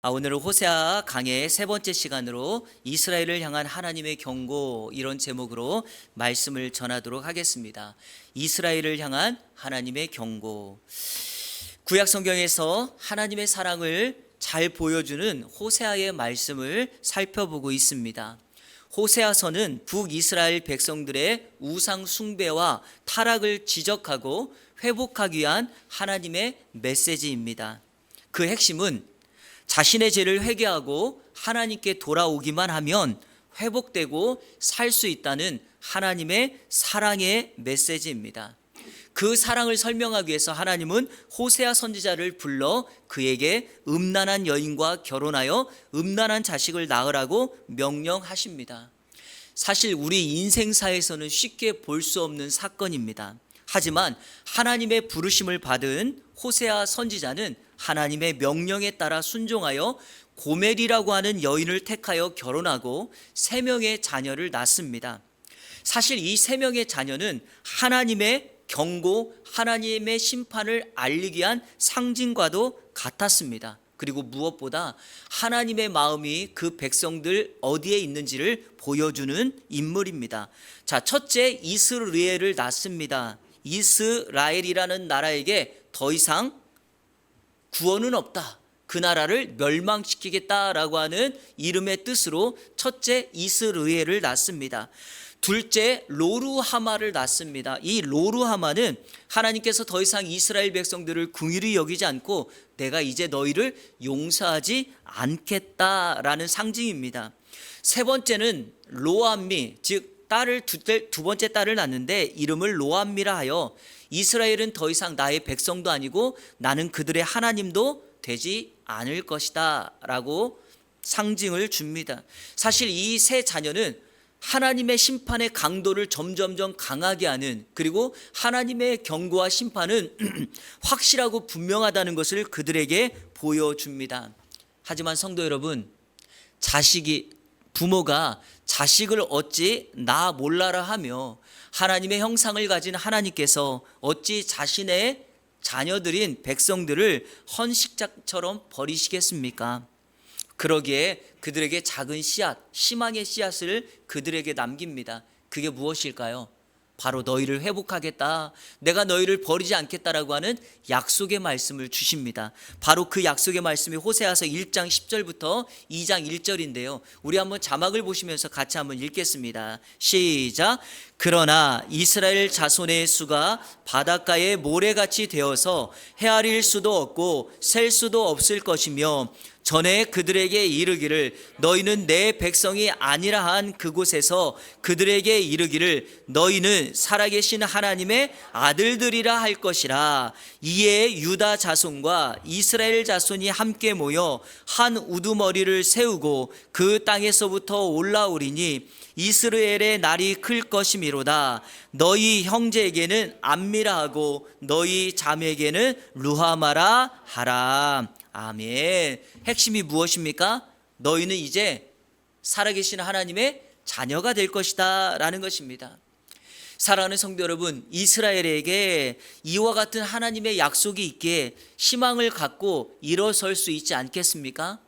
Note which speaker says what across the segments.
Speaker 1: 오늘은 호세아 강해의 세 번째 시간으로 이스라엘을 향한 하나님의 경고, 이런 제목으로 말씀을 전하도록 하겠습니다. 이스라엘을 향한 하나님의 경고. 구약 성경에서 하나님의 사랑을 잘 보여주는 호세아의 말씀을 살펴보고 있습니다. 호세아서는 북이스라엘 백성들의 우상 숭배와 타락을 지적하고 회복하기 위한 하나님의 메시지입니다. 그 핵심은 자신의 죄를 회개하고 하나님께 돌아오기만 하면 회복되고 살 수 있다는 하나님의 사랑의 메시지입니다. 그 사랑을 설명하기 위해서 하나님은 호세아 선지자를 불러 그에게 음란한 여인과 결혼하여 음란한 자식을 낳으라고 명령하십니다. 사실 우리 인생사에서는 쉽게 볼 수 없는 사건입니다. 하지만 하나님의 부르심을 받은 호세아 선지자는 하나님의 명령에 따라 순종하여 고멜이라고 하는 여인을 택하여 결혼하고 3명의 자녀를 낳습니다. 사실 이 3명의 자녀는 하나님의 경고, 하나님의 심판을 알리기 위한 상징과도 같았습니다. 그리고 무엇보다 하나님의 마음이 그 백성들 어디에 있는지를 보여주는 인물입니다. 자, 첫째 이스라엘을 낳습니다. 이스라엘이라는 나라에게 더 이상 구원은 없다, 그 나라를 멸망시키겠다라고 하는 이름의 뜻으로 첫째 이스라엘을 낳습니다. 둘째 로루하마를 낳습니다. 이 로루하마는 하나님께서 더 이상 이스라엘 백성들을 긍휼히 여기지 않고 내가 이제 너희를 용서하지 않겠다라는 상징입니다. 세 번째는 로암미, 즉 두 번째 딸을 낳는데 이름을 로암미라 하여 이스라엘은 더 이상 나의 백성도 아니고 나는 그들의 하나님도 되지 않을 것이다 라고 상징을 줍니다. 사실 이 세 자녀는 하나님의 심판의 강도를 점점점 강하게 하는, 그리고 하나님의 경고와 심판은 확실하고 분명하다는 것을 그들에게 보여줍니다. 하지만 성도 여러분, 부모가 자식을 어찌 나 몰라라 하며 하나님의 형상을 가진 하나님께서 어찌 자신의 자녀들인 백성들을 헌식자처럼 버리시겠습니까? 그러기에 그들에게 작은 씨앗, 희망의 씨앗을 그들에게 남깁니다. 그게 무엇일까요? 바로 너희를 회복하겠다, 내가 너희를 버리지 않겠다라고 하는 약속의 말씀을 주십니다. 바로 그 약속의 말씀이 호세아서 1장 10절부터 2장 1절인데요. 우리 한번 자막을 보시면서 같이 한번 읽겠습니다. 시작. 그러나 이스라엘 자손의 수가 바닷가의 모래같이 되어서 헤아릴 수도 없고 셀 수도 없을 것이며 전에 그들에게 이르기를 너희는 내 백성이 아니라 한 그곳에서 그들에게 이르기를 너희는 살아계신 하나님의 아들들이라 할 것이라. 이에 유다 자손과 이스라엘 자손이 함께 모여 한 우두머리를 세우고 그 땅에서부터 올라오리니 이스라엘의 날이 클 것이미로다. 너희 형제에게는 암미라 하고 너희 자매에게는 루하마라 하라. 아멘. 핵심이 무엇입니까? 너희는 이제 살아계신 하나님의 자녀가 될 것이다 라는 것입니다. 사랑하는 성도 여러분, 이스라엘에게 이와 같은 하나님의 약속이 있기에 희망을 갖고 일어설 수 있지 않겠습니까?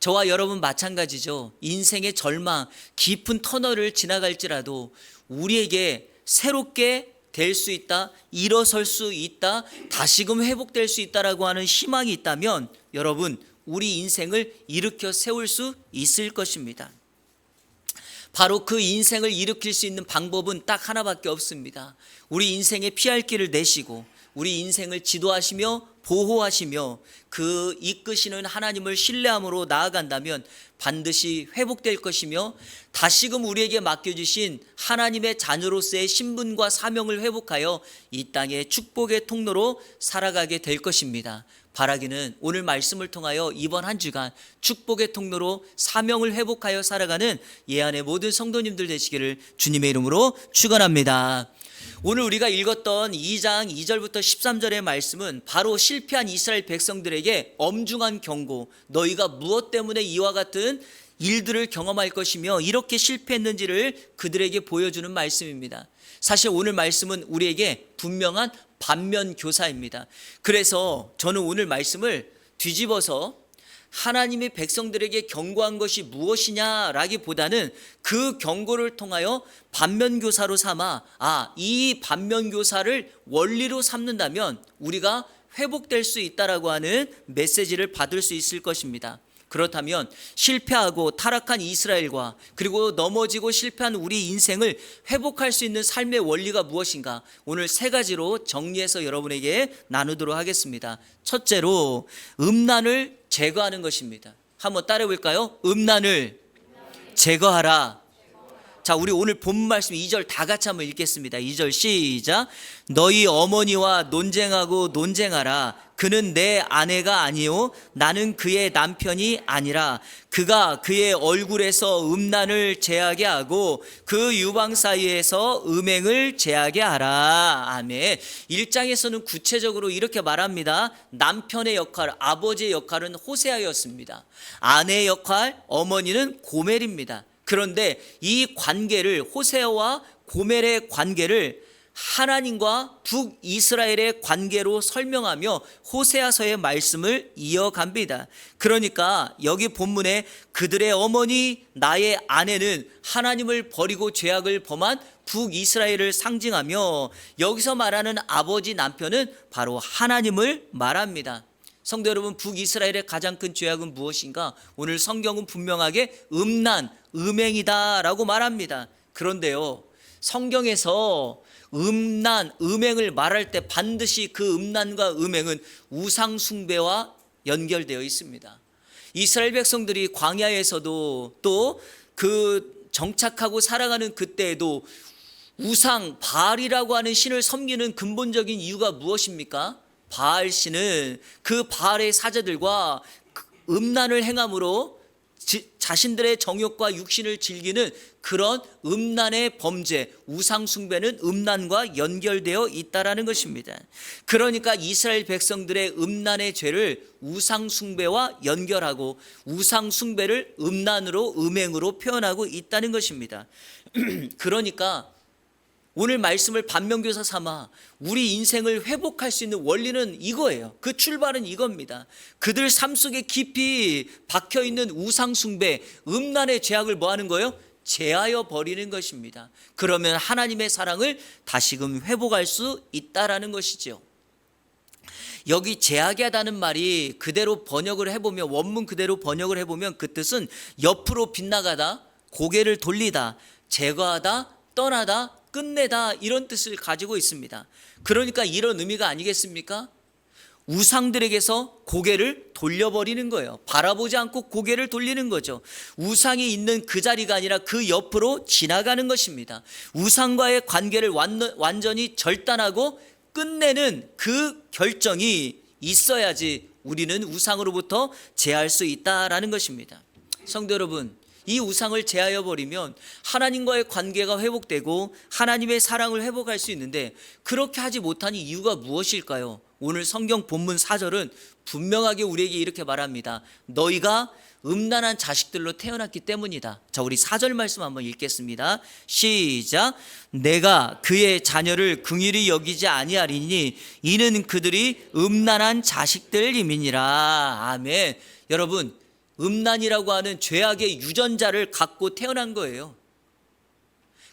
Speaker 1: 저와 여러분 마찬가지죠. 인생의 절망, 깊은 터널을 지나갈지라도 우리에게 새롭게 될 수 있다, 일어설 수 있다, 다시금 회복될 수 있다라고 하는 희망이 있다면 여러분, 우리 인생을 일으켜 세울 수 있을 것입니다. 바로 그 인생을 일으킬 수 있는 방법은 딱 하나밖에 없습니다. 우리 인생에 피할 길을 내시고 우리 인생을 지도하시며 보호하시며 그 이끄시는 하나님을 신뢰함으로 나아간다면 반드시 회복될 것이며 다시금 우리에게 맡겨주신 하나님의 자녀로서의 신분과 사명을 회복하여 이 땅의 축복의 통로로 살아가게 될 것입니다. 바라기는 오늘 말씀을 통하여 이번 한 주간 축복의 통로로 사명을 회복하여 살아가는 예안의 모든 성도님들 되시기를 주님의 이름으로 축원합니다. 오늘 우리가 읽었던 2장 2절부터 13절의 말씀은 바로 실패한 이스라엘 백성들에게 엄중한 경고, 너희가 무엇 때문에 이와 같은 일들을 경험할 것이며 이렇게 실패했는지를 그들에게 보여주는 말씀입니다. 사실 오늘 말씀은 우리에게 분명한 반면 교사입니다. 그래서 저는 오늘 말씀을 뒤집어서 하나님의 백성들에게 경고한 것이 무엇이냐라기보다는 그 경고를 통하여 반면교사로 삼아 이 반면교사를 원리로 삼는다면 우리가 회복될 수 있다라고 하는 메시지를 받을 수 있을 것입니다. 그렇다면 실패하고 타락한 이스라엘과 그리고 넘어지고 실패한 우리 인생을 회복할 수 있는 삶의 원리가 무엇인가? 오늘 세 가지로 정리해서 여러분에게 나누도록 하겠습니다. 첫째로 음란을 제거하는 것입니다. 한번 따라해 볼까요? 음란을 제거하라. 자, 우리 오늘 본문 말씀 2절 다 같이 한번 읽겠습니다. 2절 시작. 너희 어머니와 논쟁하고 논쟁하라. 그는 내 아내가 아니요 나는 그의 남편이 아니라 그가 그의 얼굴에서 음란을 제하게 하고 그 유방 사이에서 음행을 제하게 하라. 아멘. 1장에서는 구체적으로 이렇게 말합니다. 남편의 역할, 아버지의 역할은 호세아였습니다. 아내의 역할, 어머니는 고멜입니다. 그런데 이 관계를, 호세아와 고멜의 관계를 하나님과 북이스라엘의 관계로 설명하며 호세아서의 말씀을 이어갑니다. 그러니까 여기 본문에 그들의 어머니, 나의 아내는 하나님을 버리고 죄악을 범한 북이스라엘을 상징하며 여기서 말하는 아버지, 남편은 바로 하나님을 말합니다. 성도 여러분, 북이스라엘의 가장 큰 죄악은 무엇인가? 오늘 성경은 분명하게 음란, 음행이다라고 말합니다. 그런데요, 성경에서 음란, 음행을 말할 때 반드시 그 음란과 음행은 우상 숭배와 연결되어 있습니다. 이스라엘 백성들이 광야에서도 또 그 정착하고 살아가는 그때에도 우상, 바알이라고 하는 신을 섬기는 근본적인 이유가 무엇입니까? 바알 신은 그 바알의 사제들과 음란을 행함으로 자신들의 정욕과 육신을 즐기는 그런 음란의 범죄, 우상 숭배는 음란과 연결되어 있다라는 것입니다. 그러니까 이스라엘 백성들의 음란의 죄를 우상 숭배와 연결하고 우상 숭배를 음란으로, 음행으로 표현하고 있다는 것입니다. 그러니까 오늘 말씀을 반면교사 삼아 우리 인생을 회복할 수 있는 원리는 이거예요. 그 출발은 이겁니다. 그들 삶 속에 깊이 박혀있는 우상숭배, 음란의 죄악을 뭐 하는 거예요? 제하여 버리는 것입니다. 그러면 하나님의 사랑을 다시금 회복할 수 있다라는 것이죠. 여기 제하게하다는 말이 그대로 번역을 해보면, 원문 그대로 번역을 해보면 그 뜻은 옆으로 빗나가다, 고개를 돌리다, 제거하다, 떠나다, 끝내다, 이런 뜻을 가지고 있습니다. 그러니까 이런 의미가 아니겠습니까? 우상들에게서 고개를 돌려버리는 거예요. 바라보지 않고 고개를 돌리는 거죠. 우상이 있는 그 자리가 아니라 그 옆으로 지나가는 것입니다. 우상과의 관계를 완전히 절단하고 끝내는 그 결정이 있어야지 우리는 우상으로부터 제할 수 있다라는 것입니다. 성도 여러분, 이 우상을 제하여 버리면 하나님과의 관계가 회복되고 하나님의 사랑을 회복할 수 있는데 그렇게 하지 못한 이유가 무엇일까요? 오늘 성경 본문 4절은 분명하게 우리에게 이렇게 말합니다. 너희가 음란한 자식들로 태어났기 때문이다. 자, 우리 4절 말씀 한번 읽겠습니다. 시작. 내가 그의 자녀를 긍휼히 여기지 아니하리니 이는 그들이 음란한 자식들임이니라. 아멘. 여러분, 음란이라고 하는 죄악의 유전자를 갖고 태어난 거예요.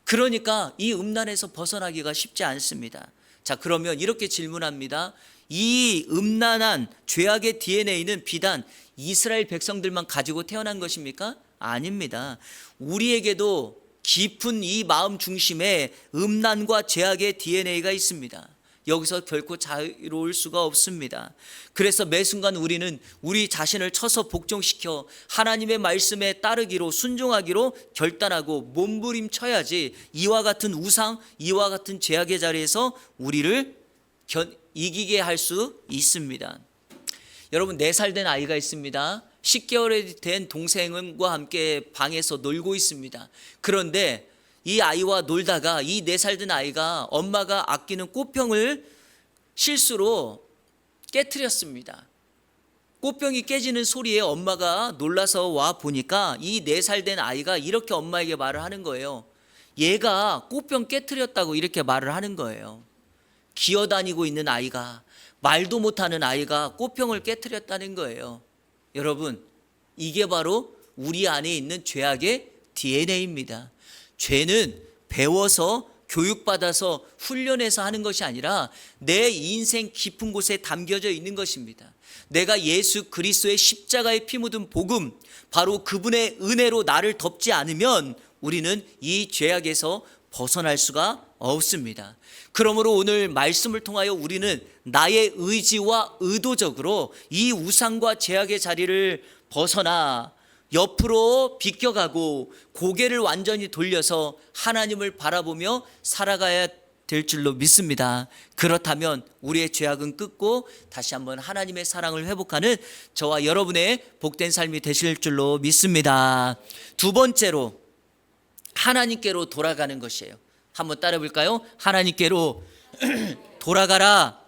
Speaker 1: 그러니까 이 음란에서 벗어나기가 쉽지 않습니다. 자, 그러면 이렇게 질문합니다. 이 음란한 죄악의 DNA는 비단 이스라엘 백성들만 가지고 태어난 것입니까? 아닙니다. 우리에게도 깊은 이 마음 중심에 음란과 죄악의 DNA가 있습니다. 여기서 결코 자유로울 수가 없습니다. 그래서 매 순간 우리는 우리 자신을 쳐서 복종시켜 하나님의 말씀에 따르기로, 순종하기로 결단하고 몸부림쳐야지 이와 같은 우상, 이와 같은 죄악의 자리에서 우리를 이기게 할 수 있습니다. 여러분, 4살 된 아이가 있습니다. 10개월이 된 동생과 함께 방에서 놀고 있습니다. 그런데 이 아이와 놀다가 이 4살 된 아이가 엄마가 아끼는 꽃병을 실수로 깨트렸습니다. 꽃병이 깨지는 소리에 엄마가 놀라서 와 보니까 이 4살 된 아이가 이렇게 엄마에게 말을 하는 거예요. 얘가 꽃병 깨트렸다고 이렇게 말을 하는 거예요. 기어다니고 있는 아이가, 말도 못하는 아이가 꽃병을 깨트렸다는 거예요. 여러분, 이게 바로 우리 안에 있는 죄악의 DNA입니다. 죄는 배워서 교육받아서 훈련해서 하는 것이 아니라 내 인생 깊은 곳에 담겨져 있는 것입니다. 내가 예수 그리스도의 십자가에 피 묻은 복음, 바로 그분의 은혜로 나를 덮지 않으면 우리는 이 죄악에서 벗어날 수가 없습니다. 그러므로 오늘 말씀을 통하여 우리는 나의 의지와 의도적으로 이 우상과 죄악의 자리를 벗어나 옆으로 비껴가고 고개를 완전히 돌려서 하나님을 바라보며 살아가야 될 줄로 믿습니다. 그렇다면 우리의 죄악은 끊고 다시 한번 하나님의 사랑을 회복하는 저와 여러분의 복된 삶이 되실 줄로 믿습니다. 두 번째로 하나님께로 돌아가는 것이에요. 한번 따라 볼까요? 하나님께로 돌아가라.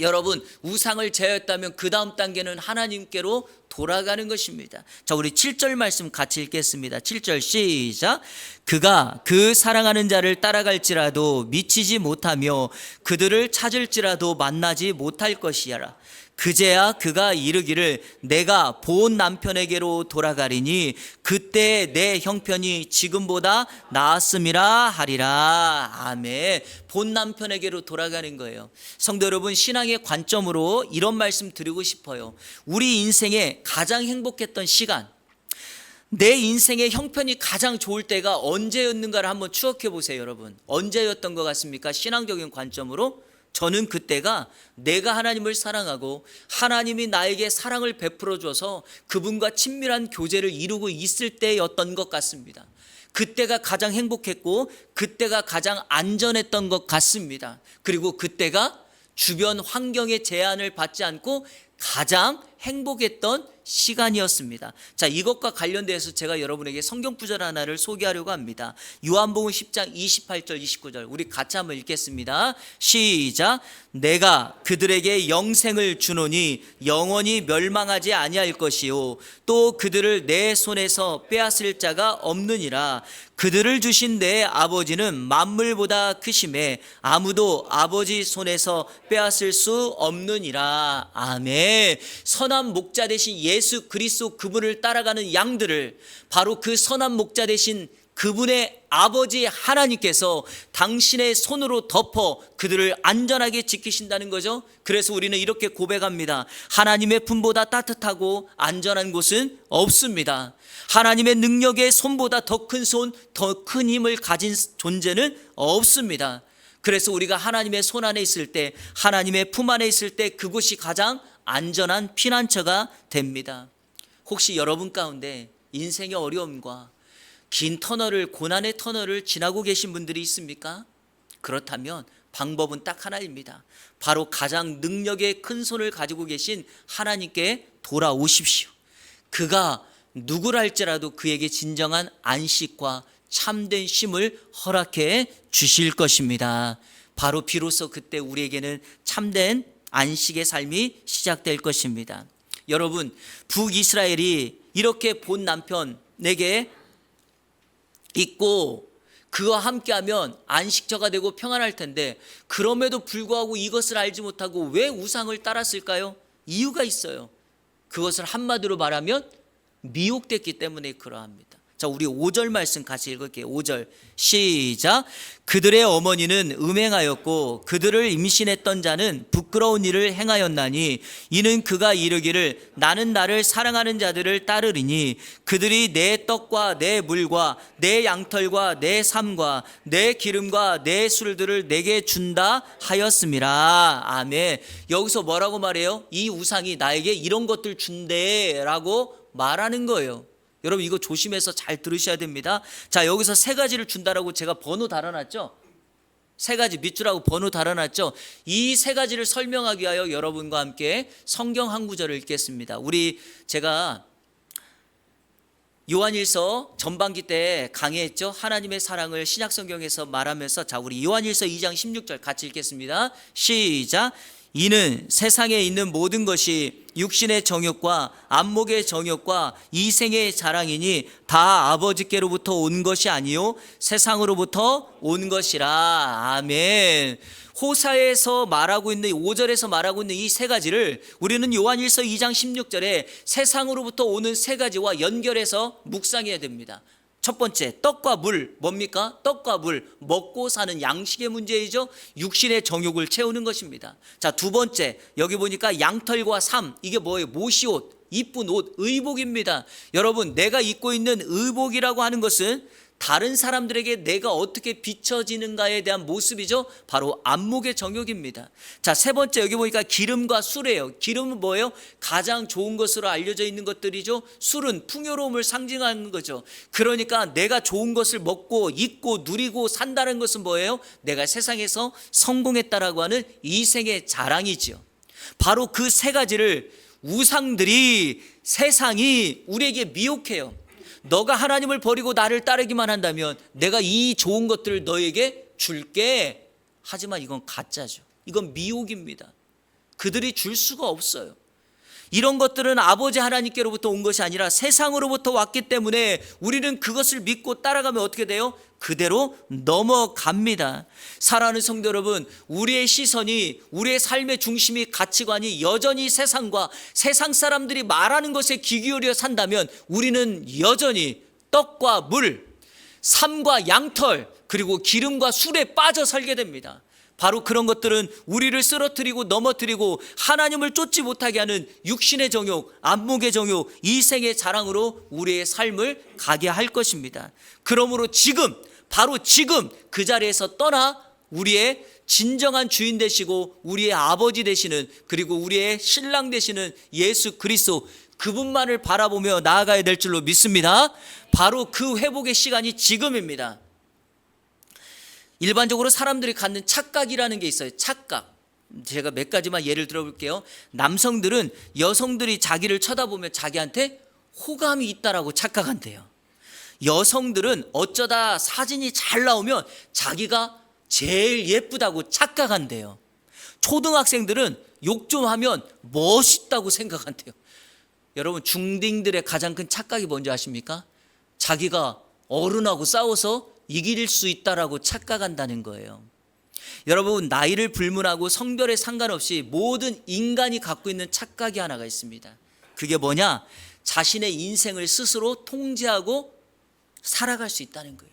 Speaker 1: 여러분, 우상을 제하였다면 그 다음 단계는 하나님께로 돌아가는 것입니다. 자, 우리 7절 말씀 같이 읽겠습니다. 7절 시작. 그가 그 사랑하는 자를 따라갈지라도 미치지 못하며 그들을 찾을지라도 만나지 못할 것이라. 그제야 그가 이르기를 내가 본 남편에게로 돌아가리니 그때 내 형편이 지금보다 나았음이라 하리라. 아멘. 본 남편에게로 돌아가는 거예요. 성도 여러분, 신앙의 관점으로 이런 말씀 드리고 싶어요. 우리 인생에 가장 행복했던 시간, 내 인생의 형편이 가장 좋을 때가 언제였는가를 한번 추억해 보세요. 여러분, 언제였던 것 같습니까? 신앙적인 관점으로 저는 그때가 내가 하나님을 사랑하고 하나님이 나에게 사랑을 베풀어 줘서 그분과 친밀한 교제를 이루고 있을 때였던 것 같습니다. 그때가 가장 행복했고 그때가 가장 안전했던 것 같습니다. 그리고 그때가 주변 환경의 제한을 받지 않고 가장 행복했던 시간이었습니다. 자, 이것과 관련돼서 제가 여러분에게 성경 구절 하나를 소개하려고 합니다. 요한복음 10장 28절 29절 우리 같이 한번 읽겠습니다. 시작. 내가 그들에게 영생을 주노니 영원히 멸망하지 아니할 것이요 또 그들을 내 손에서 빼앗을 자가 없느니라. 그들을 주신 내 아버지는 만물보다 크심에 아무도 아버지 손에서 빼앗을 수 없느니라. 아멘. 선한 목자 되신 예수 그리스도 그분을 따라가는 양들을 바로 그 선한 목자 되신 그분의 아버지 하나님께서 당신의 손으로 덮어 그들을 안전하게 지키신다는 거죠. 그래서 우리는 이렇게 고백합니다. 하나님의 품보다 따뜻하고 안전한 곳은 없습니다. 하나님의 능력의 손보다 더 큰 손, 더 큰 힘을 가진 존재는 없습니다. 그래서 우리가 하나님의 손 안에 있을 때, 하나님의 품 안에 있을 때 그곳이 가장 안전한 피난처가 됩니다. 혹시 여러분 가운데 인생의 어려움과 긴 터널을, 고난의 터널을 지나고 계신 분들이 있습니까? 그렇다면 방법은 딱 하나입니다. 바로 가장 능력의 큰 손을 가지고 계신 하나님께 돌아오십시오. 그가 누구랄지라도 그에게 진정한 안식과 참된 쉼을 허락해 주실 것입니다. 바로 비로소 그때 우리에게는 참된 안식의 삶이 시작될 것입니다. 여러분, 북이스라엘이 이렇게 본 남편에게 있고 그와 함께하면 안식처가 되고 평안할 텐데 그럼에도 불구하고 이것을 알지 못하고 왜 우상을 따랐을까요? 이유가 있어요. 그것을 한마디로 말하면 미혹됐기 때문에 그러합니다. 자, 우리 5절 말씀 같이 읽을게요. 5절 시작. 그들의 어머니는 음행하였고 그들을 임신했던 자는 부끄러운 일을 행하였나니 이는 그가 이르기를 나는 나를 사랑하는 자들을 따르리니 그들이 내 떡과 내 물과 내 양털과 내 삶과 내 기름과 내 술들을 내게 준다 하였음이라. 아멘. 여기서 뭐라고 말해요? 이 우상이 나에게 이런 것들 준대라고 말하는 거예요. 여러분, 이거 조심해서 잘 들으셔야 됩니다. 자, 여기서 세 가지를 준다라고 제가 번호 달아놨죠? 세 가지 밑줄하고 번호 달아놨죠? 이 세 가지를 설명하기 위하여 여러분과 함께 성경 한 구절을 읽겠습니다. 제가 요한일서 전반기 때 강의했죠? 하나님의 사랑을 신약성경에서 말하면서, 자, 우리 요한일서 2장 16절 같이 읽겠습니다. 시작. 이는 세상에 있는 모든 것이 육신의 정욕과 안목의 정욕과 이생의 자랑이니 다 아버지께로부터 온 것이 아니요 세상으로부터 온 것이라. 아멘. 호사에서 말하고 있는 5절에서 말하고 있는 이 세 가지를 우리는 요한일서 2장 16절에 세상으로부터 오는 세 가지와 연결해서 묵상해야 됩니다. 첫 번째, 떡과 물. 뭡니까? 떡과 물, 먹고 사는 양식의 문제이죠. 육신의 정욕을 채우는 것입니다. 자, 두 번째, 여기 보니까 양털과 삶. 이게 뭐예요? 모시옷, 이쁜 옷, 의복입니다. 여러분, 내가 입고 있는 의복이라고 하는 것은 다른 사람들에게 내가 어떻게 비춰지는가에 대한 모습이죠. 바로 안목의 정욕입니다. 자, 세 번째, 여기 보니까 기름과 술이에요. 기름은 뭐예요? 가장 좋은 것으로 알려져 있는 것들이죠. 술은 풍요로움을 상징하는 거죠. 그러니까 내가 좋은 것을 먹고 입고 누리고 산다는 것은 뭐예요? 내가 세상에서 성공했다라고 하는 이생의 자랑이지요. 바로 그 세 가지를 우상들이, 세상이 우리에게 미혹해요. 너가 하나님을 버리고 나를 따르기만 한다면 내가 이 좋은 것들을 너에게 줄게. 하지만 이건 가짜죠. 이건 미혹입니다. 그들이 줄 수가 없어요. 이런 것들은 아버지 하나님께로부터 온 것이 아니라 세상으로부터 왔기 때문에 우리는 그것을 믿고 따라가면 어떻게 돼요? 그대로 넘어갑니다. 사랑하는 성도 여러분, 우리의 시선이, 우리의 삶의 중심이, 가치관이 여전히 세상과 세상 사람들이 말하는 것에 귀 기울여 산다면 우리는 여전히 떡과 물, 삶과 양털, 그리고 기름과 술에 빠져 살게 됩니다. 바로 그런 것들은 우리를 쓰러뜨리고 넘어뜨리고 하나님을 쫓지 못하게 하는 육신의 정욕, 안목의 정욕, 이생의 자랑으로 우리의 삶을 가게 할 것입니다. 그러므로 지금, 바로 지금 그 자리에서 떠나 우리의 진정한 주인 되시고 우리의 아버지 되시는, 그리고 우리의 신랑 되시는 예수 그리스도, 그분만을 바라보며 나아가야 될 줄로 믿습니다. 바로 그 회복의 시간이 지금입니다. 일반적으로 사람들이 갖는 착각이라는 게 있어요. 착각. 제가 몇 가지만 예를 들어볼게요. 남성들은 여성들이 자기를 쳐다보면 자기한테 호감이 있다라고 착각한대요. 여성들은 어쩌다 사진이 잘 나오면 자기가 제일 예쁘다고 착각한대요. 초등학생들은 욕 좀 하면 멋있다고 생각한대요. 여러분, 중딩들의 가장 큰 착각이 뭔지 아십니까? 자기가 어른하고 싸워서 이길 수 있다라고 착각한다는 거예요. 여러분, 나이를 불문하고 성별에 상관없이 모든 인간이 갖고 있는 착각이 하나가 있습니다. 그게 뭐냐? 자신의 인생을 스스로 통제하고 살아갈 수 있다는 거예요.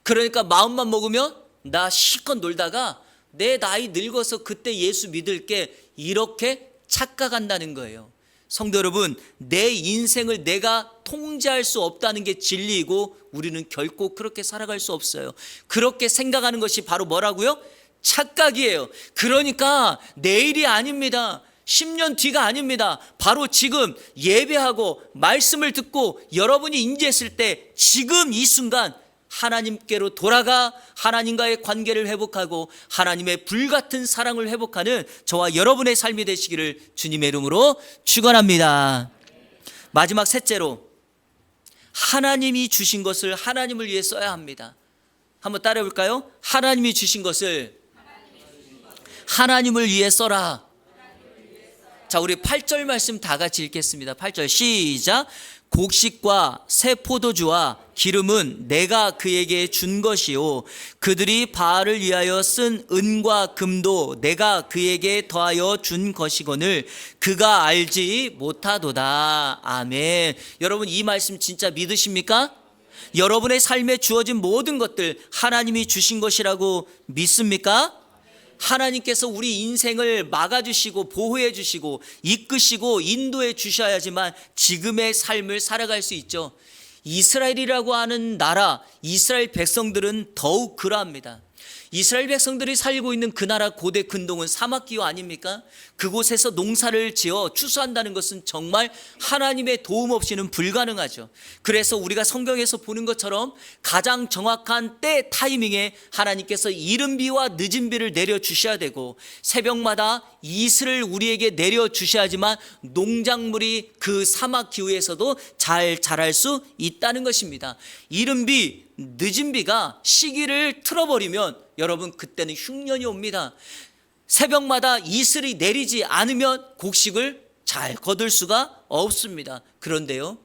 Speaker 1: 그러니까 마음만 먹으면 나 실컷 놀다가 내 나이 늙어서 그때 예수 믿을게, 이렇게 착각한다는 거예요. 성도 여러분, 내 인생을 내가 통제할 수 없다는 게 진리이고 우리는 결코 그렇게 살아갈 수 없어요. 그렇게 생각하는 것이 바로 뭐라고요? 착각이에요. 그러니까 내일이 아닙니다. 10년 뒤가 아닙니다. 바로 지금 예배하고 말씀을 듣고 여러분이 인지했을 때 지금 이 순간 하나님께로 돌아가 하나님과의 관계를 회복하고 하나님의 불같은 사랑을 회복하는 저와 여러분의 삶이 되시기를 주님의 이름으로 축원합니다. 마지막 셋째로, 하나님이 주신 것을 하나님을 위해 써야 합니다. 한번 따라해 볼까요? 하나님이 주신 것을 하나님을 위해 써라. 자, 우리 8절 말씀 다 같이 읽겠습니다. 8절 시작. 곡식과 새 포도주와 기름은 내가 그에게 준 것이요 그들이 바알을 위하여 쓴 은과 금도 내가 그에게 더하여 준 것이거늘 그가 알지 못하도다. 아멘. 여러분, 이 말씀 진짜 믿으십니까? 여러분의 삶에 주어진 모든 것들 하나님이 주신 것이라고 믿습니까? 하나님께서 우리 인생을 막아주시고 보호해 주시고 이끄시고 인도해 주셔야지만 지금의 삶을 살아갈 수 있죠. 이스라엘이라고 하는 나라, 이스라엘 백성들은 더욱 그러합니다. 이스라엘 백성들이 살고 있는 그 나라 고대 근동은 사막기후 아닙니까? 그곳에서 농사를 지어 추수한다는 것은 정말 하나님의 도움 없이는 불가능하죠. 그래서 우리가 성경에서 보는 것처럼 가장 정확한 때 타이밍에 하나님께서 이른 비와 늦은 비를 내려주셔야 되고 새벽마다 이슬을 우리에게 내려주셔야지만 농작물이 그 사막기후에서도 잘 자랄 수 있다는 것입니다. 이른 비, 늦은 비가 시기를 틀어버리면 여러분 그때는 흉년이 옵니다. 새벽마다 이슬이 내리지 않으면 곡식을 잘 거둘 수가 없습니다. 그런데요,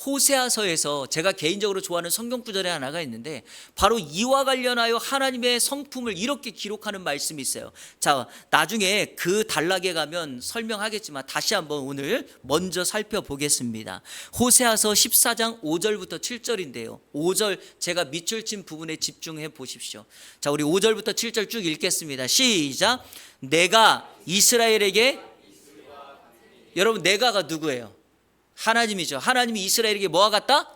Speaker 1: 호세아서에서 제가 개인적으로 좋아하는 성경 구절에 하나가 있는데 바로 이와 관련하여 하나님의 성품을 이렇게 기록하는 말씀이 있어요. 자, 나중에 그 단락에 가면 설명하겠지만 다시 한번 오늘 먼저 살펴보겠습니다. 호세아서 14장 5절부터 7절인데요. 5절 제가 밑줄 친 부분에 집중해 보십시오. 자, 우리 5절부터 7절 쭉 읽겠습니다. 시작. 내가 이스라엘에게, 여러분 내가가 누구예요? 하나님이죠. 하나님이 이스라엘에게 뭐와 같다?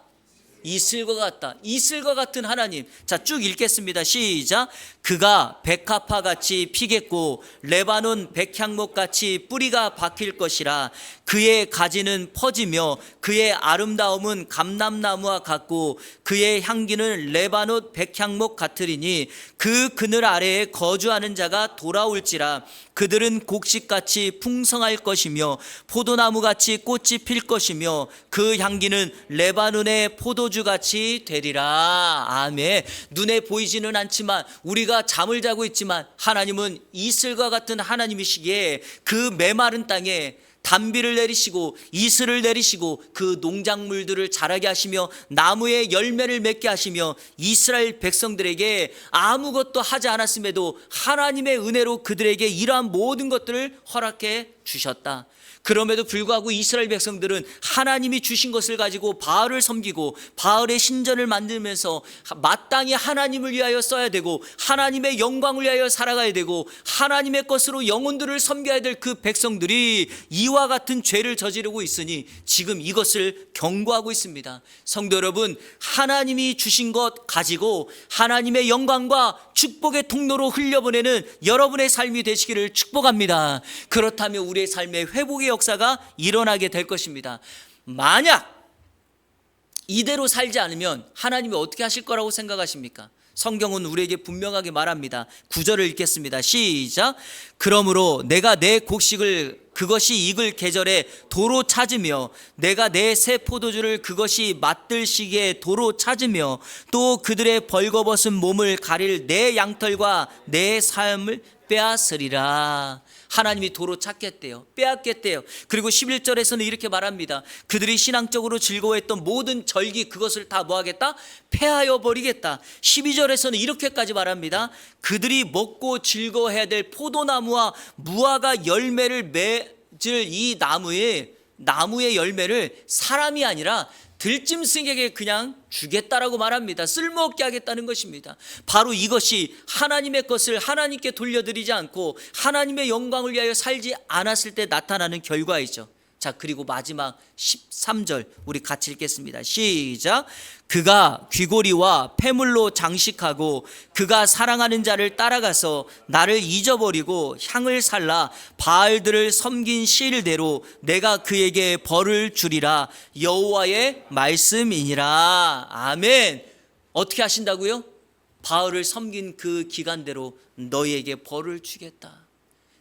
Speaker 1: 이슬과 같다. 이슬과 같은 하나님. 자, 쭉 읽겠습니다. 시작. 그가 백합화같이 피겠고 레바논 백향목같이 뿌리가 박힐 것이라. 그의 가지는 퍼지며 그의 아름다움은 감람나무와 같고 그의 향기는 레바논 백향목 같으리니 그 그늘 아래에 거주하는 자가 돌아올지라. 그들은 곡식같이 풍성할 것이며 포도나무같이 꽃이 필 것이며 그 향기는 레바논의 포도주같이 되리라. 아멘. 눈에 보이지는 않지만 우리가 잠을 자고 있지만 하나님은 이슬과 같은 하나님이시기에 그 메마른 땅에 단비를 내리시고 이슬을 내리시고 그 농작물들을 자라게 하시며 나무에 열매를 맺게 하시며 이스라엘 백성들에게 아무것도 하지 않았음에도 하나님의 은혜로 그들에게 이러한 모든 것들을 허락해 주셨다. 그럼에도 불구하고 이스라엘 백성들은 하나님이 주신 것을 가지고 바알을 섬기고 바알의 신전을 만들면서 마땅히 하나님을 위하여 써야 되고 하나님의 영광을 위하여 살아가야 되고 하나님의 것으로 영혼들을 섬겨야 될 그 백성들이 이와 같은 죄를 저지르고 있으니 지금 이것을 경고하고 있습니다. 성도 여러분, 하나님이 주신 것 가지고 하나님의 영광과 축복의 통로로 흘려보내는 여러분의 삶이 되시기를 축복합니다. 그렇다면 우리의 삶의 회복의 역사가 일어나게 될 것입니다. 만약 이대로 살지 않으면 하나님이 어떻게 하실 거라고 생각하십니까? 성경은 우리에게 분명하게 말합니다. 9절을 읽겠습니다. 시작. 그러므로 내가 내 곡식을 그것이 익을 계절에 도로 찾으며 내가 내 새 포도주를 그것이 맛들 시기에 도로 찾으며 또 그들의 벌거벗은 몸을 가릴 내 양털과 내 삶을 빼앗으리라. 하나님이 도로 찾겠대요. 빼앗겠대요. 그리고 11절에서는 이렇게 말합니다. 그들이 신앙적으로 즐거워했던 모든 절기 그것을 다 뭐하겠다? 폐하여 버리겠다. 12절에서는 이렇게까지 말합니다. 그들이 먹고 즐거워해야 될 포도나무와 무화과 열매를 맺을 이 나무의 열매를 사람이 아니라 들짐승에게 그냥 주겠다라고 말합니다. 쓸모없게 하겠다는 것입니다. 바로 이것이 하나님의 것을 하나님께 돌려드리지 않고 하나님의 영광을 위하여 살지 않았을 때 나타나는 결과이죠. 자, 그리고 마지막 13절 우리 같이 읽겠습니다. 시작. 그가 귀고리와 폐물로 장식하고 그가 사랑하는 자를 따라가서 나를 잊어버리고 향을 살라 바알들을 섬긴 시일대로 내가 그에게 벌을 주리라. 여호와의 말씀이니라. 아멘. 어떻게 하신다고요? 바알을 섬긴 그 기간대로 너희에게 벌을 주겠다.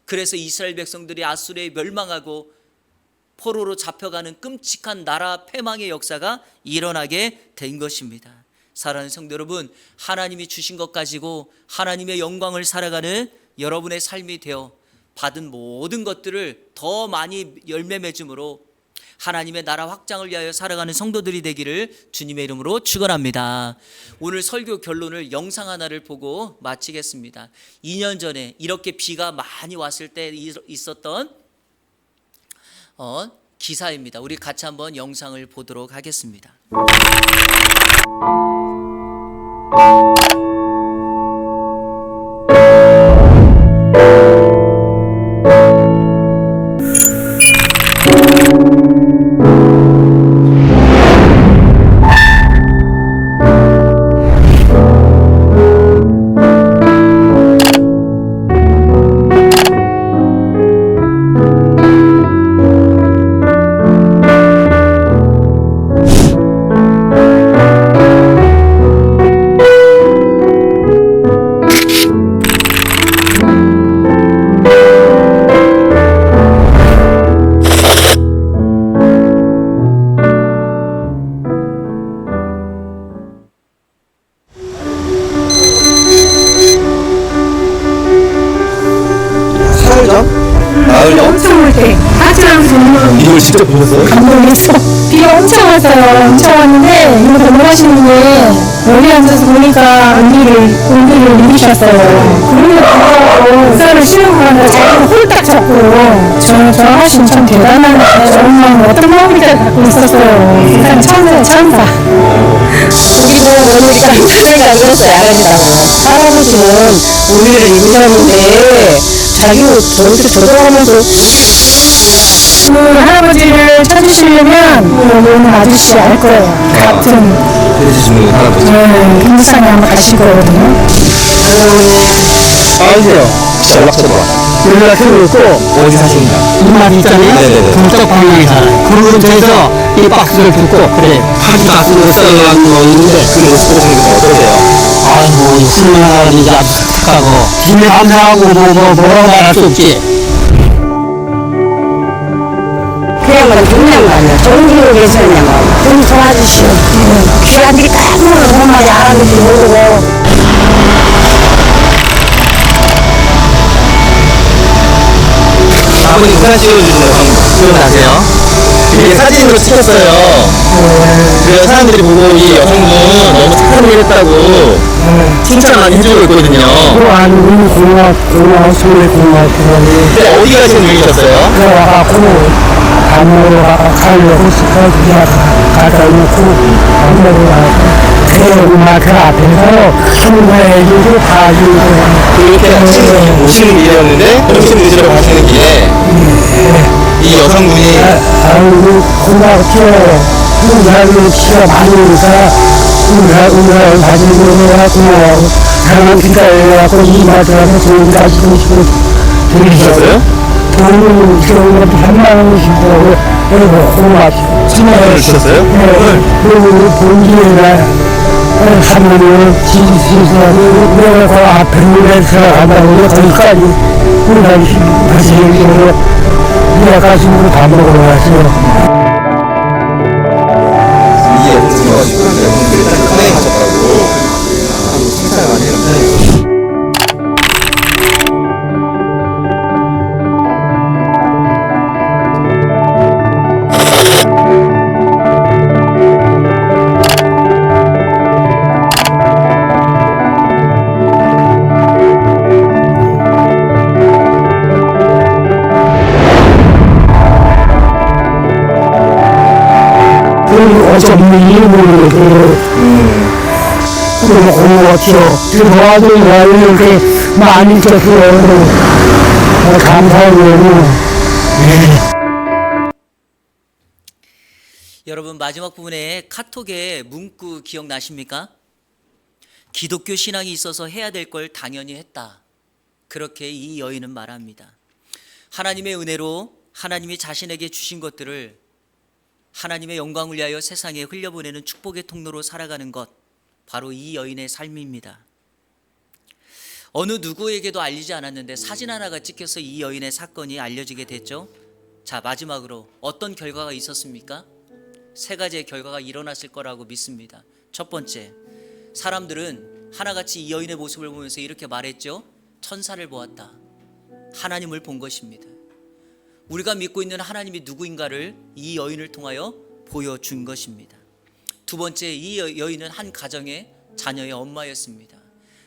Speaker 1: 그래서 이스라엘 백성들이 아수르에 멸망하고 포로로 잡혀가는 끔찍한 나라 패망의 역사가 일어나게 된 것입니다. 사랑하는 성도 여러분, 하나님이 주신 것 가지고 하나님의 영광을 살아가는 여러분의 삶이 되어 받은 모든 것들을 더 많이 열매 맺음으로 하나님의 나라 확장을 위하여 살아가는 성도들이 되기를 주님의 이름으로 축원합니다. 오늘 설교 결론을 영상 하나를 보고 마치겠습니다. 2년 전에 이렇게 비가 많이 왔을 때 있었던 기사입니다. 우리 같이 한번 영상을 보도록 하겠습니다.
Speaker 2: 비 엄청 올 때 같이 보면
Speaker 3: 이걸 직접 보셨어요?
Speaker 2: 감동했어. 비가 엄청 왔어요. 엄청 왔는데 이거 넘어가시는 게 여기 앉아서 보니까 은비를 누리셨어요. 그러면 의사를 시험하면서 자기가 홀딱 잡고 저 하신 참 대단한 정말 어떤 마음을 갖고 있었어요. 세상 천사. 우리도 모르니까 자기가 이랬어요. 아버지라고. 할아버지는 우리를 입으셨는데 자기도 저렇게 저러면서 그 할아버지를 찾으시려면 오늘 아저씨 알 거예요. 같은
Speaker 3: 해주시는 할아버지.
Speaker 2: 행사에 아마 가실 거거든요.
Speaker 3: 아세요? 연락처가
Speaker 4: 연락처도 있고
Speaker 3: 어디 사십니까?
Speaker 4: 이마디 있잖아요.
Speaker 3: 네네네.
Speaker 4: 동쪽 방향에 살아요. 그 근처에서 이 박스를 듣고 그래 파지 박스를 써가지고 있는데
Speaker 3: 그 모습 보시는 게 어떠세요?
Speaker 4: 아이고 쓸만하니 아주 착하고 김에 감사하고 뭐라고 말할 수 없지.
Speaker 2: 그야말로 중요한 거 아니야. 좋은 길로 계시느냐고. 좀 도와주시오. 귀한들이 까먹는 그런 말이 알았는지 모르고.
Speaker 3: 아버님 사진 찍어주시는 거 기억나세요? 이게 사진으로 찍혔어요. 그래서 사람들이 보고 이 여성분 너무 착한 일 했다고 칭찬 많이 해주고 있거든요.
Speaker 4: 아니 우리 소리
Speaker 3: 근데 어디 가시는 중이셨어요?
Speaker 4: 들어와갖고 밥 먹으러 가려고 싶어서 가다 놓고 밥 먹으러 가고 그 앞에서 한국에 다
Speaker 3: 그렇게 아침에 오시는 길이었는데 점심 드시러 가시는 길에 이 여성분이
Speaker 4: 아이고 고맙죠. 우리가 피가 많이 오니까 우리가 가지고 해갖고 사람 기다려갖고 이마 들어가서 좋은 거 가지고 싶고
Speaker 3: 주셨어요?
Speaker 4: 돈을 주고 3만 원씩 주고 그리고 고맙죠.
Speaker 3: 3만 원을 주셨어요?
Speaker 4: 네. 그리고 본기에가 3만 원 지지해서 내가 그 앞에 물에서 간다고 거기까지 우리가 다시 얘기로 내가 가슴으로 밥 먹으러 갔어요.
Speaker 3: 이 여성분이 여성분들이 딱 큰애 가셨다고 칭찬을 많이 해요.
Speaker 4: 어쩌면 일부러 그리고 고맙죠. 들어와도 이렇게 많이 줬어요. 감사하고.
Speaker 1: 여러분 마지막 부분에 카톡에 문구 기억나십니까? 기독교 신앙이 있어서 해야 될 걸 당연히 했다. 그렇게 이 여인은 말합니다. 하나님의 은혜로 하나님이 자신에게 주신 것들을 하나님의 영광을 위하여 세상에 흘려보내는 축복의 통로로 살아가는 것, 바로 이 여인의 삶입니다. 어느 누구에게도 알리지 않았는데 사진 하나가 찍혀서 이 여인의 사건이 알려지게 됐죠. 자, 마지막으로 어떤 결과가 있었습니까? 세 가지의 결과가 일어났을 거라고 믿습니다. 첫 번째, 사람들은 하나같이 이 여인의 모습을 보면서 이렇게 말했죠. 천사를 보았다. 하나님을 본 것입니다. 우리가 믿고 있는 하나님이 누구인가를 이 여인을 통하여 보여준 것입니다. 두 번째, 이 여인은 한 가정의 자녀의 엄마였습니다.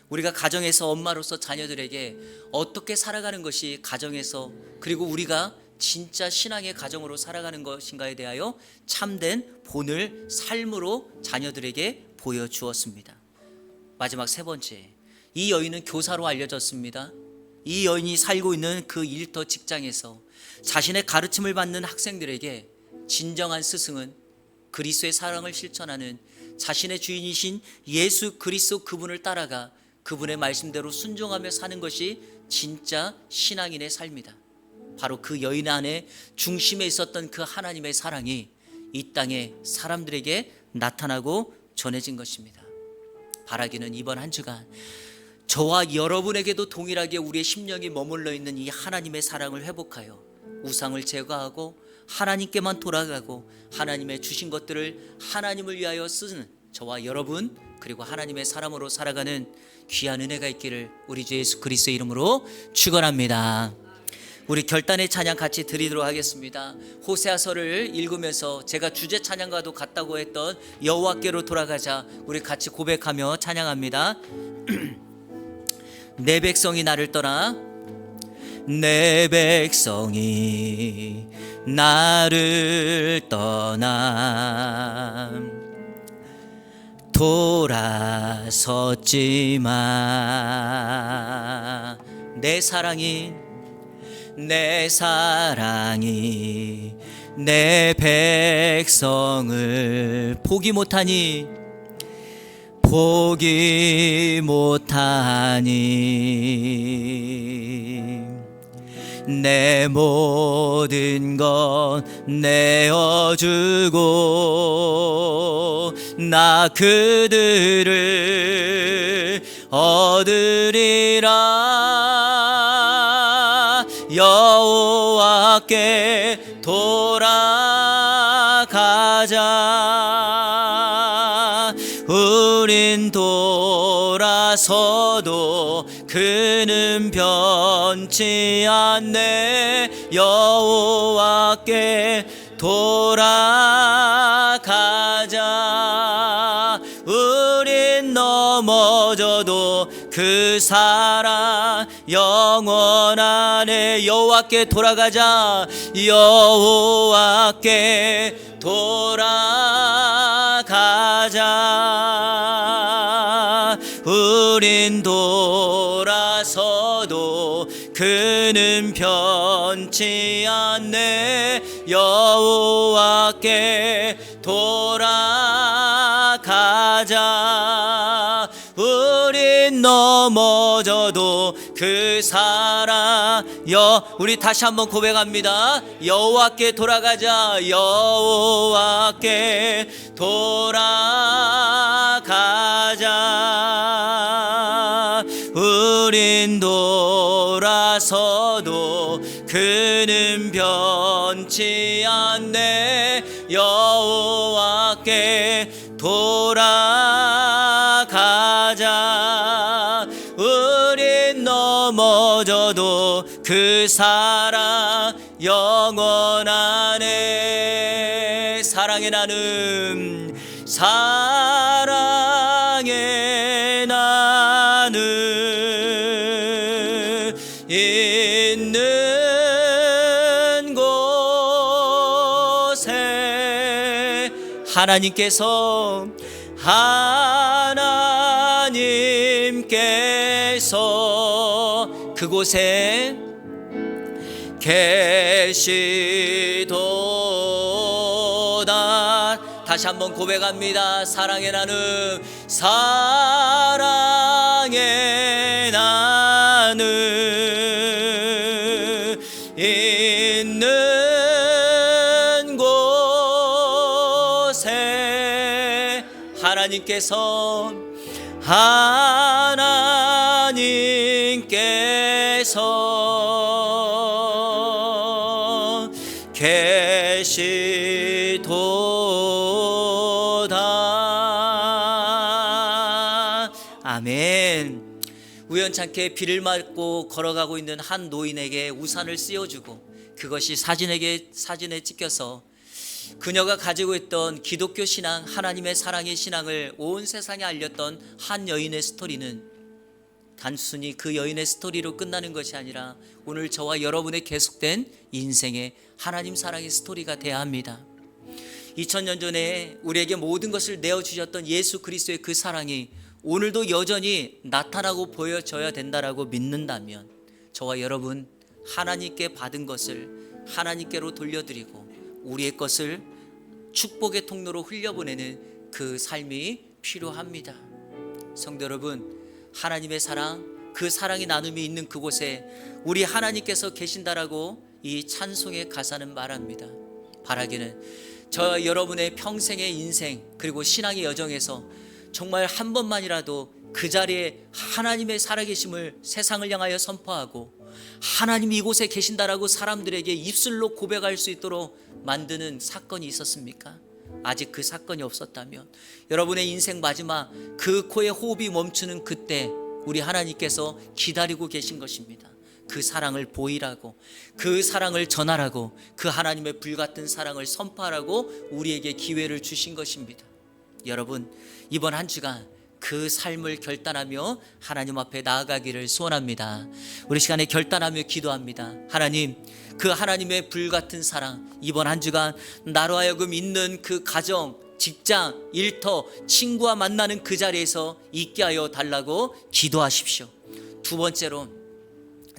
Speaker 1: 우리가 가정에서 엄마로서 자녀들에게 어떻게 살아가는 것이 가정에서, 그리고 우리가 진짜 신앙의 가정으로 살아가는 것인가에 대하여 참된 본을 삶으로 자녀들에게 보여주었습니다. 마지막 세 번째, 이 여인은 교사로 알려졌습니다. 이 여인이 살고 있는 그 일터 직장에서 자신의 가르침을 받는 학생들에게 진정한 스승은 그리스도의 사랑을 실천하는 자신의 주인이신 예수 그리스도 그분을 따라가 그분의 말씀대로 순종하며 사는 것이 진짜 신앙인의 삶이다. 바로 그 여인 안에 중심에 있었던 그 하나님의 사랑이 이 땅에 사람들에게 나타나고 전해진 것입니다. 바라기는 이번 한 주간 저와 여러분에게도 동일하게 우리의 심령이 머물러 있는 이 하나님의 사랑을 회복하여 우상을 제거하고 하나님께만 돌아가고 하나님의 주신 것들을 하나님을 위하여 쓰는 저와 여러분, 그리고 하나님의 사람으로 살아가는 귀한 은혜가 있기를 우리 주 예수 그리스도의 이름으로 축원합니다. 우리 결단의 찬양 같이 드리도록 하겠습니다. 호세아서를 읽으면서 제가 주제 찬양과도 같다고 했던 여호와께로 돌아가자, 우리 같이 고백하며 찬양합니다. 내 백성이 나를 떠나, 내 백성이 나를 떠나 돌아섰지만 내 사랑이 내 백성을 포기 못하니 내 모든 것 내어주고 나 그들을 얻으리라. 여호와께 돌아가자. 우린 돌아서도 그는 변치 않네. 여호와께 돌아가자. 우린 넘어져도 그 사랑 영원하네. 여호와께 돌아가자. 여호와께 돌아가자. 우린 돌아서도 그는 변치 않네. 여호와께 돌아가자. 우린 넘어져도 그 사랑 우리 다시 한번 고백합니다. 여호와께 돌아가자. 여호와께 돌아가자. 우린 돌아서도 그는 변치 않네. 여호와께 돌아가자. 우린 넘어져도 그 사랑 영원하네. 사랑의 나눔, 사랑의 나눔 있는 곳에 하나님께서 그곳에 계시도다. 다시 한번 고백합니다. 사랑의 나눔, 사랑의 나눔 있는 곳에 하나님께서 계시도다. 아멘. 우연찮게 비를 맞고 걸어가고 있는 한 노인에게 우산을 씌워주고 그것이 사진에 찍혀서 그녀가 가지고 있던 기독교 신앙, 하나님의 사랑의 신앙을 온 세상에 알렸던 한 여인의 스토리는 단순히 그 여인의 스토리로 끝나는 것이 아니라 오늘 저와 여러분의 계속된 인생의 하나님 사랑의 스토리가 되어야 합니다. 2000년 전에 우리에게 모든 것을 내어주셨던 예수 그리스도의 그 사랑이 오늘도 여전히 나타나고 보여져야 된다라고 믿는다면 저와 여러분 하나님께 받은 것을 하나님께로 돌려드리고 우리의 것을 축복의 통로로 흘려보내는 그 삶이 필요합니다. 성도 여러분, 하나님의 사랑, 그 사랑의 나눔이 있는 그곳에 우리 하나님께서 계신다라고 이 찬송의 가사는 말합니다. 바라기는 저 여러분의 평생의 인생 그리고 신앙의 여정에서 정말 한 번만이라도 그 자리에 하나님의 살아계심을 세상을 향하여 선포하고 하나님이 이곳에 계신다라고 사람들에게 입술로 고백할 수 있도록 만드는 사건이 있었습니까? 아직 그 사건이 없었다면 여러분의 인생 마지막 그 코의 호흡이 멈추는 그때 우리 하나님께서 기다리고 계신 것입니다. 그 사랑을 보이라고, 그 사랑을 전하라고, 그 하나님의 불같은 사랑을 선포하라고 우리에게 기회를 주신 것입니다. 여러분, 이번 한 주간 그 삶을 결단하며 하나님 앞에 나아가기를 소원합니다. 우리 시간에 결단하며 기도합니다. 하나님, 그 하나님의 불같은 사랑 이번 한 주간 나로 하여금 있는 그 가정, 직장, 일터, 친구와 만나는 그 자리에서 있게 하여 달라고 기도하십시오. 두 번째로,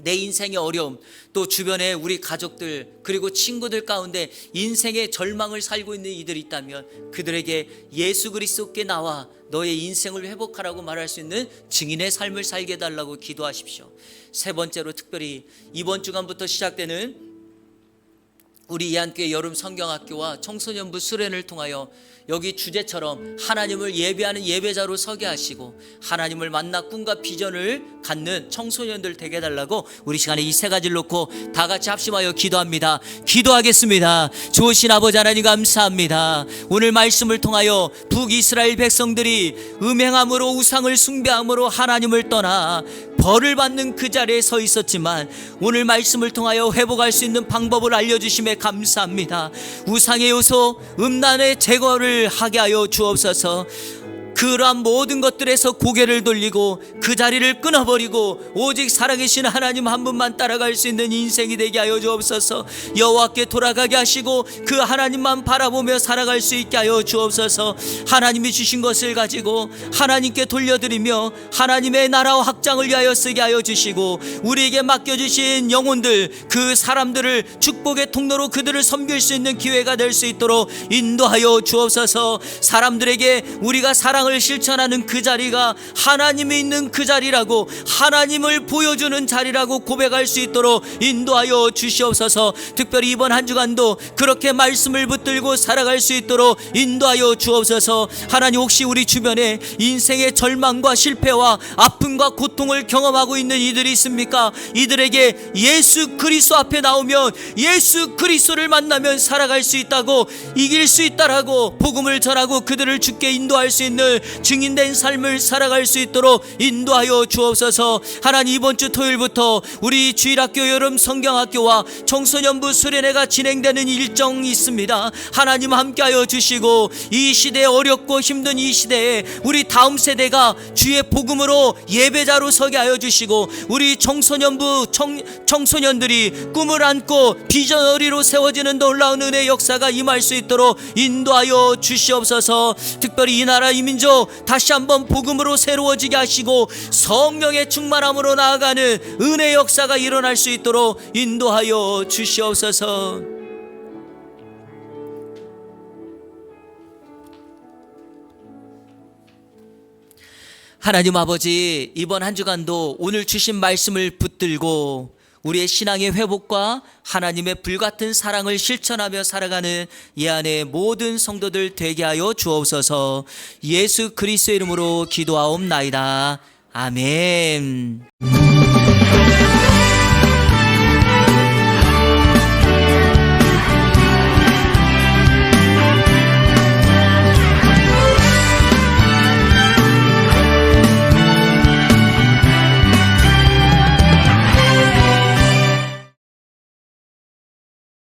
Speaker 1: 내 인생의 어려움, 또 주변에 우리 가족들 그리고 친구들 가운데 인생의 절망을 살고 있는 이들이 있다면 그들에게 예수 그리스도께 나와 너의 인생을 회복하라고 말할 수 있는 증인의 삶을 살게 해달라고 기도하십시오. 세 번째로, 특별히 이번 주간부터 시작되는 우리 이한교회 여름 성경학교와 청소년부 수련을 통하여 여기 주제처럼 하나님을 예배하는 예배자로 서게 하시고 하나님을 만나 꿈과 비전을 갖는 청소년들 되게 해달라고 우리 시간에 이 세 가지를 놓고 다 같이 합심하여 기도합니다. 기도하겠습니다. 좋으신 아버지 하나님 감사합니다. 오늘 말씀을 통하여 북이스라엘 백성들이 음행함으로 우상을 숭배함으로 하나님을 떠나 벌을 받는 그 자리에 서 있었지만 오늘 말씀을 통하여 회복할 수 있는 방법을 알려주심에 감사합니다. 우상의 요소, 음란의 제거를 하게 하여 주옵소서. 그러한 모든 것들에서 고개를 돌리고 그 자리를 끊어버리고 오직 살아계신 하나님 한 분만 따라갈 수 있는 인생이 되게 하여 주옵소서. 여호와께 돌아가게 하시고 그 하나님만 바라보며 살아갈 수 있게 하여 주옵소서. 하나님이 주신 것을 가지고 하나님께 돌려드리며 하나님의 나라와 확장을 위하여 쓰게 하여 주시고 우리에게 맡겨주신 영혼들, 그 사람들을 축복의 통로로 그들을 섬길 수 있는 기회가 될 수 있도록 인도하여 주옵소서. 사람들에게 우리가 사랑을 실천하는 그 자리가 하나님이 있는 그 자리라고, 하나님을 보여주는 자리라고 고백할 수 있도록 인도하여 주시옵소서. 특별히 이번 한 주간도 그렇게 말씀을 붙들고 살아갈 수 있도록 인도하여 주옵소서. 하나님, 혹시 우리 주변에 인생의 절망과 실패와 아픔과 고통을 경험하고 있는 이들이 있습니까? 이들에게 예수 그리스도 앞에 나오면 예수 그리스도를 만나면 살아갈 수 있다고, 이길 수 있다라고 복음을 전하고 그들을 주께 인도할 수 있는 증인된 삶을 살아갈 수 있도록 인도하여 주옵소서. 하나님, 이번 주 토요일부터 우리 주일학교 여름 성경학교와 청소년부 수련회가 진행되는 일정이 있습니다. 하나님 함께하여 주시고 이 시대에, 어렵고 힘든 이 시대에 우리 다음 세대가 주의 복음으로 예배자로 서게 하여 주시고 우리 청소년들이 꿈을 안고 비전어리로 세워지는 놀라운 은혜의 역사가 임할 수 있도록 인도하여 주시옵소서. 특별히 이 나라 이 민족 다시 한번 복음으로 새로워지게 하시고 성령의 충만함으로 나아가는 은혜의 역사가 일어날 수 있도록 인도하여 주시옵소서. 하나님 아버지, 이번 한 주간도 오늘 주신 말씀을 붙들고 우리의 신앙의 회복과 하나님의 불같은 사랑을 실천하며 살아가는 이 안에 모든 성도들 되게 하여 주옵소서. 예수 그리스도의 이름으로 기도하옵나이다. 아멘.